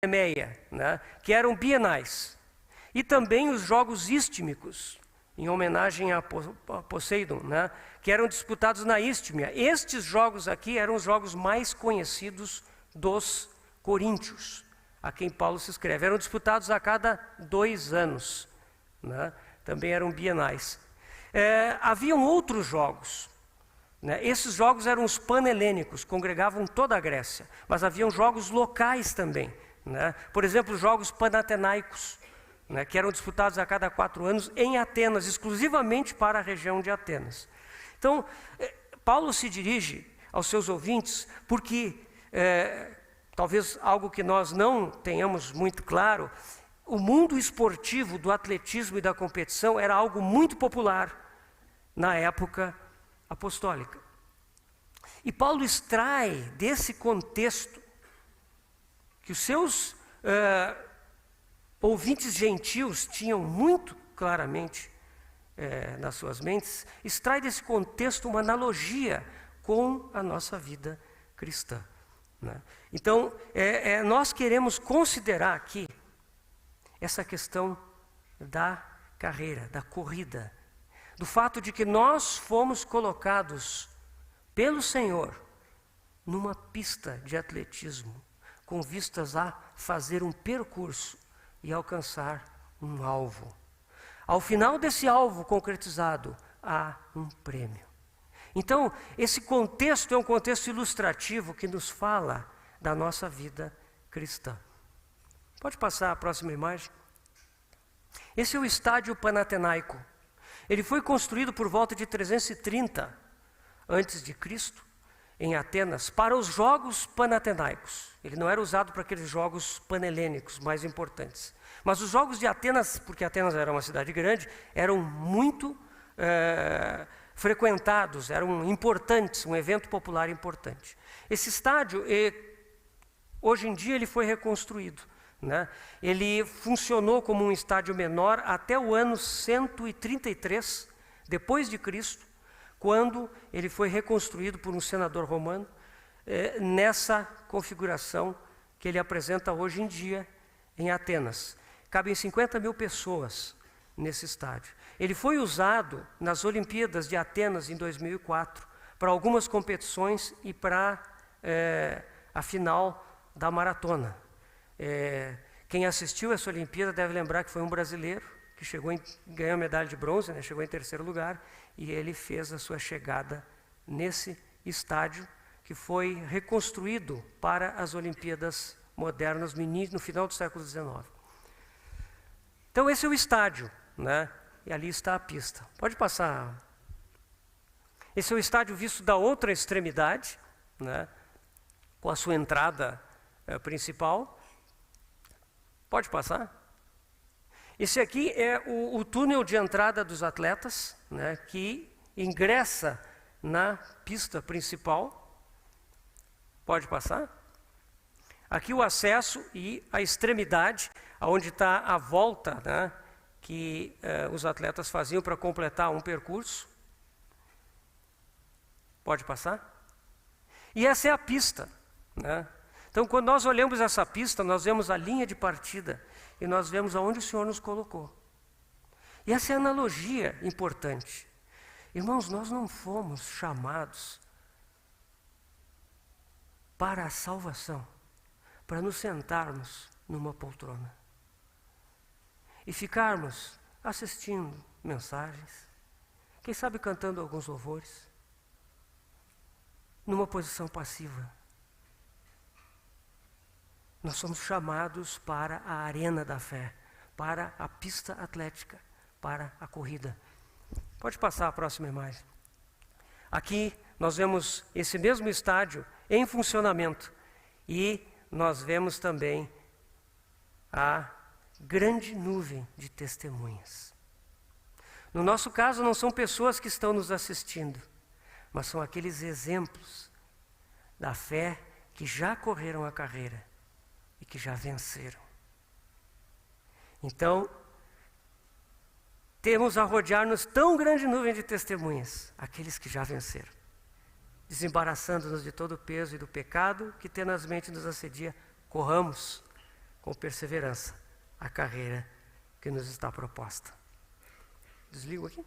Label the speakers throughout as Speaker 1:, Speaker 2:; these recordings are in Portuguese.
Speaker 1: Nemeia, né, que eram bienais. E também os Jogos Istmicos, em homenagem a Poseidon, né, que eram disputados na Istmia. Estes jogos aqui eram os jogos mais conhecidos dos coríntios, a quem Paulo se escreve. Eram disputados a cada 2 anos, né, também eram bienais. Haviam outros jogos. Esses jogos eram os panhelênicos, congregavam toda a Grécia, mas haviam jogos locais também, por exemplo, os jogos panatenaicos, que eram disputados a cada 4 anos em Atenas, exclusivamente para a região de Atenas. Então, Paulo se dirige aos seus ouvintes porque, talvez algo que nós não tenhamos muito claro, o mundo esportivo do atletismo e da competição era algo muito popular na época apostólica. E Paulo extrai desse contexto que os seus ouvintes gentios tinham muito claramente nas suas mentes, extrai desse contexto uma analogia com a nossa vida cristã. Então, nós queremos considerar aqui essa questão da carreira, da corrida, do fato de que nós fomos colocados pelo Senhor numa pista de atletismo, com vistas a fazer um percurso e alcançar um alvo. Ao final desse alvo concretizado, há um prêmio. Então, esse contexto é um contexto ilustrativo que nos fala da nossa vida cristã. Pode passar a próxima imagem? Esse é o estádio Panatenaico. Ele foi construído por volta de 330 a.C., em Atenas, para os Jogos Panatenaicos. Ele não era usado para aqueles jogos panhelênicos mais importantes. Mas os Jogos de Atenas, porque Atenas era uma cidade grande, eram muito frequentados, eram importantes, um evento popular importante. Esse estádio, hoje em dia, ele foi reconstruído. Ele funcionou como um estádio menor até o ano 133 depois de Cristo, quando ele foi reconstruído por um senador romano, nessa configuração que ele apresenta hoje em dia em Atenas. Cabem 50.000 pessoas nesse estádio. Ele foi usado nas Olimpíadas de Atenas em 2004 para algumas competições e para a final da maratona. Quem assistiu essa Olimpíada deve lembrar que foi um brasileiro que ganhou a medalha de bronze, chegou em 3º lugar, e ele fez a sua chegada nesse estádio que foi reconstruído para as Olimpíadas modernas no final do século XIX. Então esse é o estádio, e ali está a pista. Pode passar. Esse é o estádio visto da outra extremidade, com a sua entrada principal. Pode passar? Esse aqui é o túnel de entrada dos atletas, que ingressa na pista principal. Pode passar? Aqui o acesso e a extremidade, onde está a volta, que os atletas faziam para completar um percurso. Pode passar? E essa é a pista, Então, quando nós olhamos essa pista, nós vemos a linha de partida e nós vemos aonde o Senhor nos colocou. E essa é a analogia importante. Irmãos, nós não fomos chamados para a salvação, para nos sentarmos numa poltrona e ficarmos assistindo mensagens, quem sabe cantando alguns louvores, numa posição passiva. Nós somos chamados para a arena da fé, para a pista atlética, para a corrida. Pode passar a próxima imagem. Aqui nós vemos esse mesmo estádio em funcionamento e nós vemos também a grande nuvem de testemunhas. No nosso caso, não são pessoas que estão nos assistindo, mas são aqueles exemplos da fé que já correram a carreira e que já venceram. Então, temos a rodear-nos tão grande nuvem de testemunhas, aqueles que já venceram, desembaraçando-nos de todo o peso e do pecado que tenazmente nos assedia. Corramos com perseverança a carreira que nos está proposta. Desligo aqui.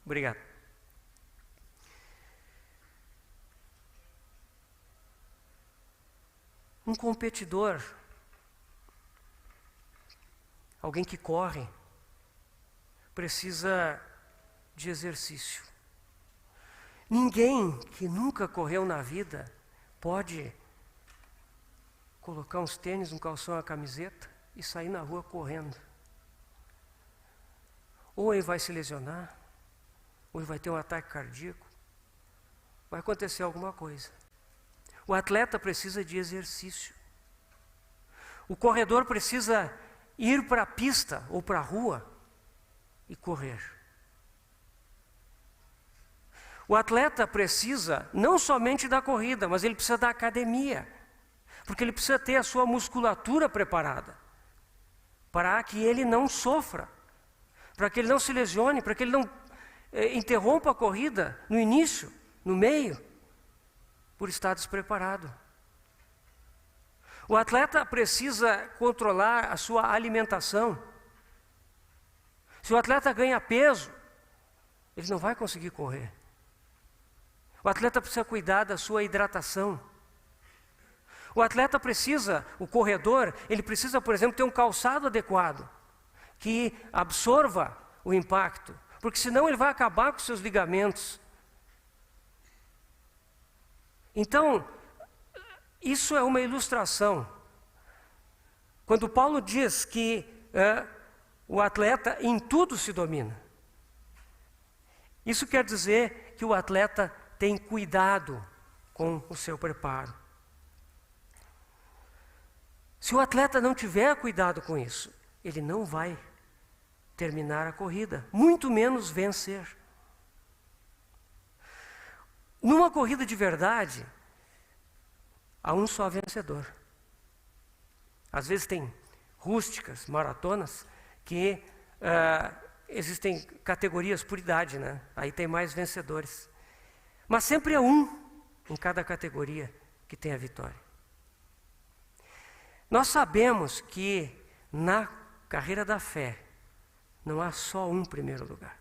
Speaker 1: Obrigado. Um competidor, alguém que corre, precisa de exercício. Ninguém que nunca correu na vida pode colocar uns tênis, um calção, uma camiseta e sair na rua correndo. Ou ele vai se lesionar, ou ele vai ter um ataque cardíaco, vai acontecer alguma coisa. O atleta precisa de exercício. O corredor precisa ir para a pista ou para a rua e correr. O atleta precisa não somente da corrida, mas ele precisa da academia, porque ele precisa ter a sua musculatura preparada para que ele não sofra, para que ele não se lesione, para que ele não interrompa a corrida no início, no meio, por estar despreparado. O atleta precisa controlar a sua alimentação. Se o atleta ganha peso, ele não vai conseguir correr. O atleta precisa cuidar da sua hidratação. O atleta precisa, o corredor, ele precisa, por exemplo, ter um calçado adequado, que absorva o impacto, porque senão ele vai acabar com seus ligamentos. Então, isso é uma ilustração. Quando Paulo diz que o atleta em tudo se domina, isso quer dizer que o atleta tem cuidado com o seu preparo. Se o atleta não tiver cuidado com isso, ele não vai terminar a corrida, muito menos vencer. Numa corrida de verdade, há um só vencedor. Às vezes tem rústicas, maratonas, que existem categorias por idade, né? Aí tem mais vencedores. Mas sempre é um em cada categoria que tem a vitória. Nós sabemos que na carreira da fé não há só um primeiro lugar.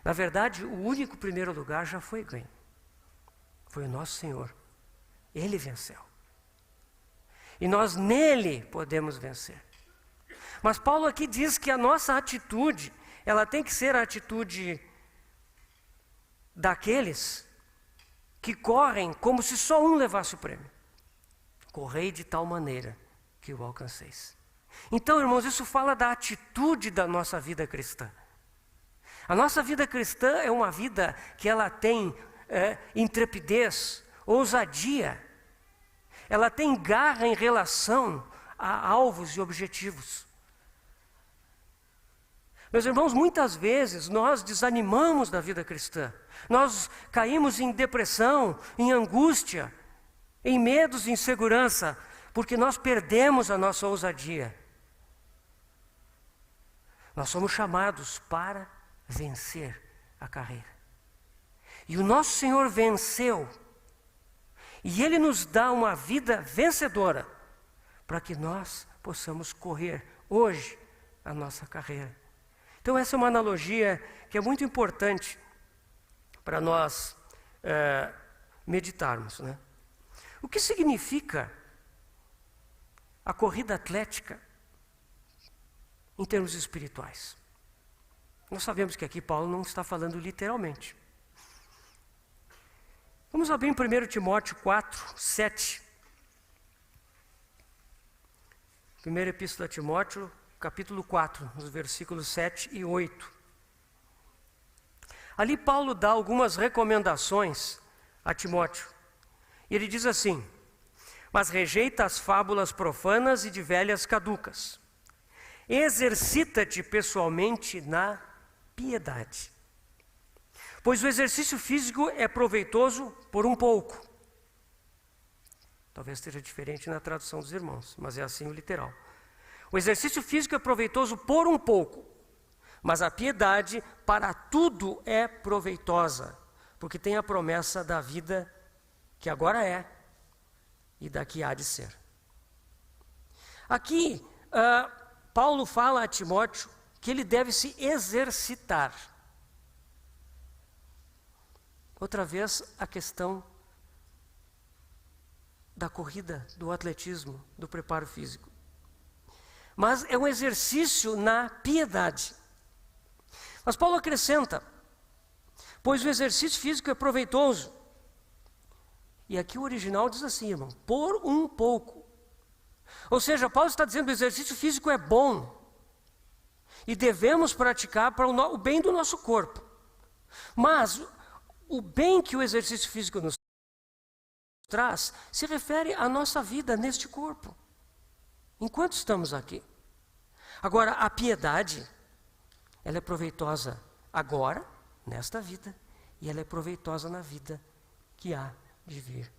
Speaker 1: Na verdade, o único primeiro lugar já foi ganho. Foi o nosso Senhor. Ele venceu. E nós nele podemos vencer. Mas Paulo aqui diz que a nossa atitude, ela tem que ser a atitude daqueles que correm como se só um levasse o prêmio. Correi de tal maneira que o alcanceis. Então, irmãos, isso fala da atitude da nossa vida cristã. A nossa vida cristã é uma vida que ela tem intrepidez, ousadia. Ela tem garra em relação a alvos e objetivos. Meus irmãos, muitas vezes nós desanimamos da vida cristã. Nós caímos em depressão, em angústia, em medos e insegurança, porque nós perdemos a nossa ousadia. Nós somos chamados para vencer a carreira. E o nosso Senhor venceu. E Ele nos dá uma vida vencedora, para que nós possamos correr hoje a nossa carreira. Então essa é uma analogia que é muito importante para nós meditarmos, né? O que significa a corrida atlética em termos espirituais? Nós sabemos que aqui Paulo não está falando literalmente. Vamos abrir em 1 Timóteo 4, 7. Primeira Epístola a Timóteo, capítulo 4, nos versículos 7 e 8. Ali Paulo dá algumas recomendações a Timóteo. E ele diz assim: mas rejeita as fábulas profanas e de velhas caducas. Exercita-te pessoalmente na piedade. Pois o exercício físico é proveitoso por um pouco. Talvez esteja diferente na tradução dos irmãos, mas é assim o literal. O exercício físico é proveitoso por um pouco, mas a piedade para tudo é proveitosa, porque tem a promessa da vida que agora é e da que há de ser. Aqui, Paulo fala a Timóteo que ele deve se exercitar. Outra vez, a questão da corrida, do atletismo, do preparo físico. Mas é um exercício na piedade. Mas Paulo acrescenta, pois o exercício físico é proveitoso. E aqui o original diz assim, irmão, por um pouco. Ou seja, Paulo está dizendo que o exercício físico é bom. E devemos praticar para o bem do nosso corpo. Mas o bem que o exercício físico nos traz se refere à nossa vida neste corpo, enquanto estamos aqui. Agora, a piedade, ela é proveitosa agora, nesta vida, e ela é proveitosa na vida que há de vir